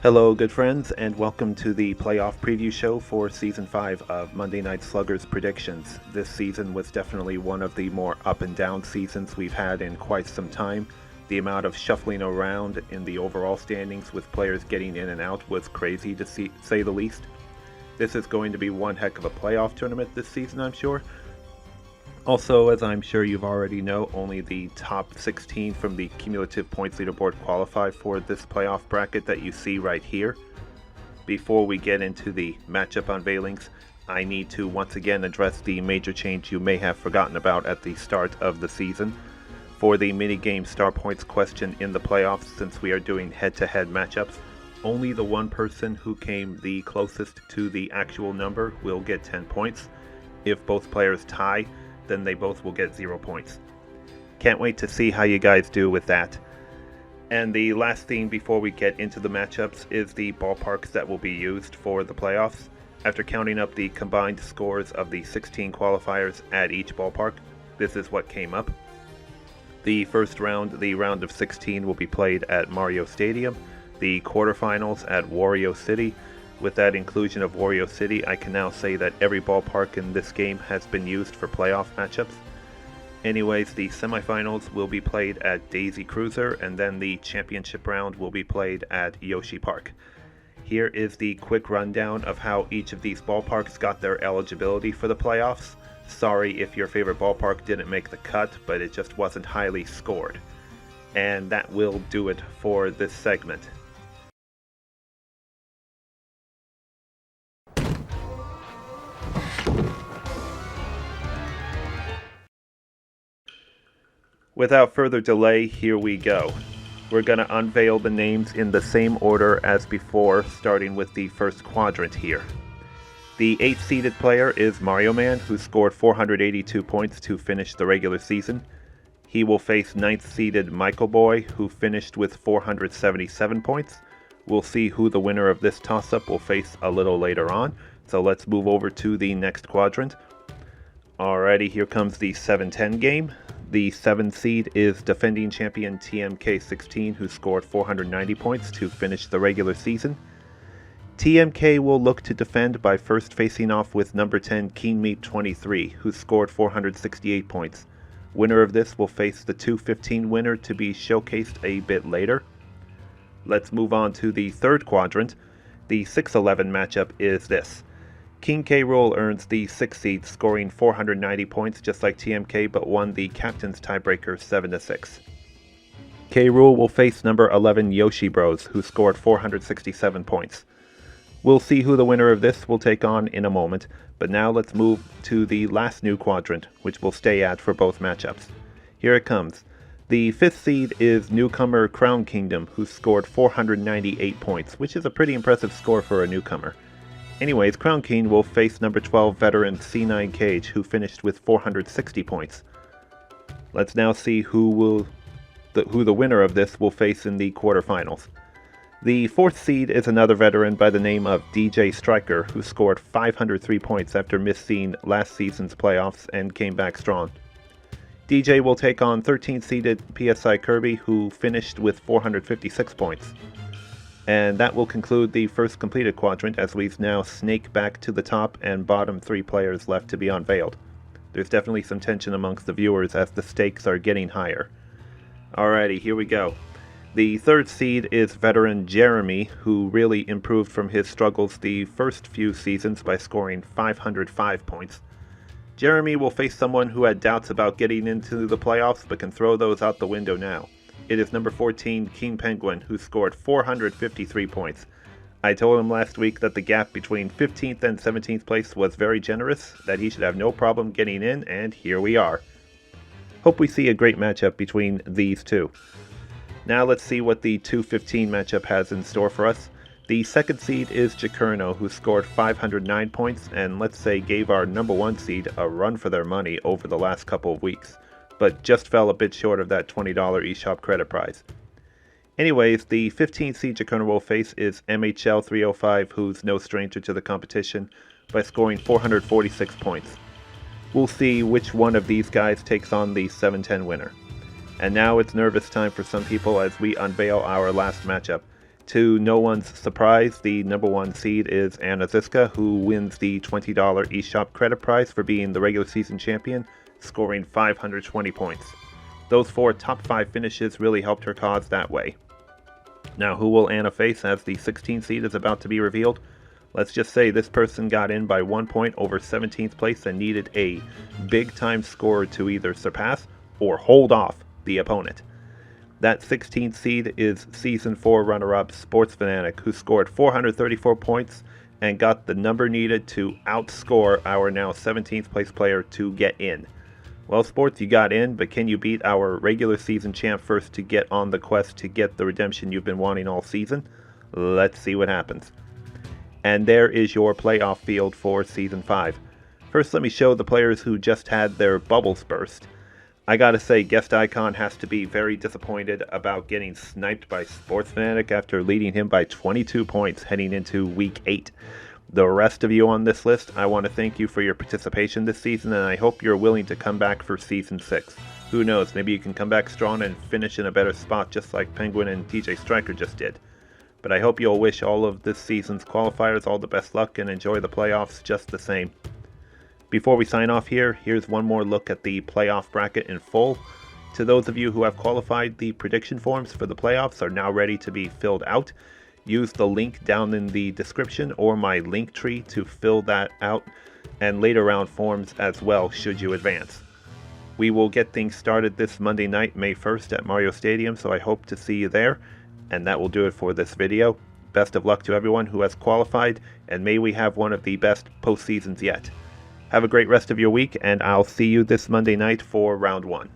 Hello, good friends, and welcome to the playoff preview show for Season 5 of Monday Night Sluggers Predictions. This season was definitely one of the more up and down seasons we've had in quite some time. The amount of shuffling around in the overall standings with players getting in and out was crazy to say the least. This is going to be one heck of a playoff tournament this season, I'm sure. Also, as I'm sure you've already know, only the top 16 from the cumulative points leaderboard qualify for this playoff bracket that you see right here. Before we get into the matchup unveilings, I need to once again address the major change you may have forgotten about at the start of the season. For the minigame star points question in the playoffs, since we are doing head-to-head matchups, only the one person who came the closest to the actual number will get 10 points. If both players tie, then they both will get 0 points. Can't wait to see how you guys do with that. And the last thing before we get into the matchups is the ballparks that will be used for the playoffs. After counting up the combined scores of the 16 qualifiers at each ballpark, this is what came up. The first round, the round of 16, will be played at Mario Stadium. The quarterfinals at Wario City. With that inclusion of Wario City, I can now say that every ballpark in this game has been used for playoff matchups. Anyways, the semifinals will be played at Daisy Cruiser, and then the championship round will be played at Yoshi Park. Here is the quick rundown of how each of these ballparks got their eligibility for the playoffs. Sorry if your favorite ballpark didn't make the cut, but it just wasn't highly scored. And that will do it for this segment. Without further delay, here we go. We're going to unveil the names in the same order as before, starting with the first quadrant here. The 8th seeded player is Mario Man, who scored 482 points to finish the regular season. He will face 9th seeded Michael Boy, who finished with 477 points. We'll see who the winner of this toss-up will face a little later on, so let's move over to the next quadrant. Alrighty, here comes the 7-10 game. The 7th seed is defending champion TMK16, who scored 490 points to finish the regular season. TMK will look to defend by first facing off with number 10 KeenMeat23, who scored 468 points. Winner of this will face the 215 winner to be showcased a bit later. Let's move on to the third quadrant. The 6-11 matchup is this. King K. Rool earns the 6th seed, scoring 490 points just like TMK, but won the captain's tiebreaker 7-6. K. Rool will face number 11 Yoshi Bros, who scored 467 points. We'll see who the winner of this will take on in a moment, but now let's move to the last new quadrant, which we'll stay at for both matchups. Here it comes. The 5th seed is newcomer Crown Kingdom, who scored 498 points, which is a pretty impressive score for a newcomer. Anyways, Crown King will face number 12 veteran C9 Cage, who finished with 460 points. Let's now see who the winner of this will face in the quarterfinals. The 4th seed is another veteran by the name of DJ Striker, who scored 503 points after missing last season's playoffs and came back strong. DJ will take on 13th seeded PSI Kirby, who finished with 456 points. And that will conclude the first completed quadrant, as we now snake back to the top and bottom 3 players left to be unveiled. There's definitely some tension amongst the viewers as the stakes are getting higher. Alrighty, here we go. The 3rd seed is veteran Jeremy, who really improved from his struggles the first few seasons by scoring 505 points. Jeremy will face someone who had doubts about getting into the playoffs but can throw those out the window now. It is number 14, King Penguin, who scored 453 points. I told him last week that the gap between 15th and 17th place was very generous, that he should have no problem getting in, and here we are. Hope we see a great matchup between these two. Now let's see what the 2-15 matchup has in store for us. The 2nd seed is Jakurno, who scored 509 points, and let's say gave our number 1 seed a run for their money over the last couple of weeks, but just fell a bit short of that $20 eShop credit prize. Anyways, the 15th seed Jakurno will face is MHL 305, who's no stranger to the competition, by scoring 446 points. We'll see which one of these guys takes on the 7-10 winner. And now it's nervous time for some people as we unveil our last matchup. To no one's surprise, the number 1 seed is Anna Ziska, who wins the $20 eShop credit prize for being the regular season champion, scoring 520 points. Those 4 top 5 finishes really helped her cause that way. Now, who will Anna face as the 16th seed is about to be revealed? Let's just say this person got in by 1 point over 17th place and needed a big-time score to either surpass or hold off the opponent. That 16th seed is Season 4 runner-up Sports Fanatic, who scored 434 points and got the number needed to outscore our now 17th place player to get in. Well, Sports, you got in, but can you beat our regular season champ first to get on the quest to get the redemption you've been wanting all season? Let's see what happens. And there is your playoff field for Season 5. First, let me show the players who just had their bubbles burst. I gotta say, Guest Icon has to be very disappointed about getting sniped by Sports Fanatic after leading him by 22 points heading into Week 8. The rest of you on this list, I want to thank you for your participation this season, and I hope you're willing to come back for Season 6. Who knows, maybe you can come back strong and finish in a better spot just like Penguin and TJ Striker just did. But I hope you'll wish all of this season's qualifiers all the best luck and enjoy the playoffs just the same. Before we sign off here, here's one more look at the playoff bracket in full. To those of you who have qualified, the prediction forms for the playoffs are now ready to be filled out. Use the link down in the description or my link tree to fill that out, and later round forms as well should you advance. We will get things started this Monday night, May 1st at Mario Stadium, so I hope to see you there. And that will do it for this video. Best of luck to everyone who has qualified, and may we have one of the best postseasons yet. Have a great rest of your week, and I'll see you this Monday night for round 1.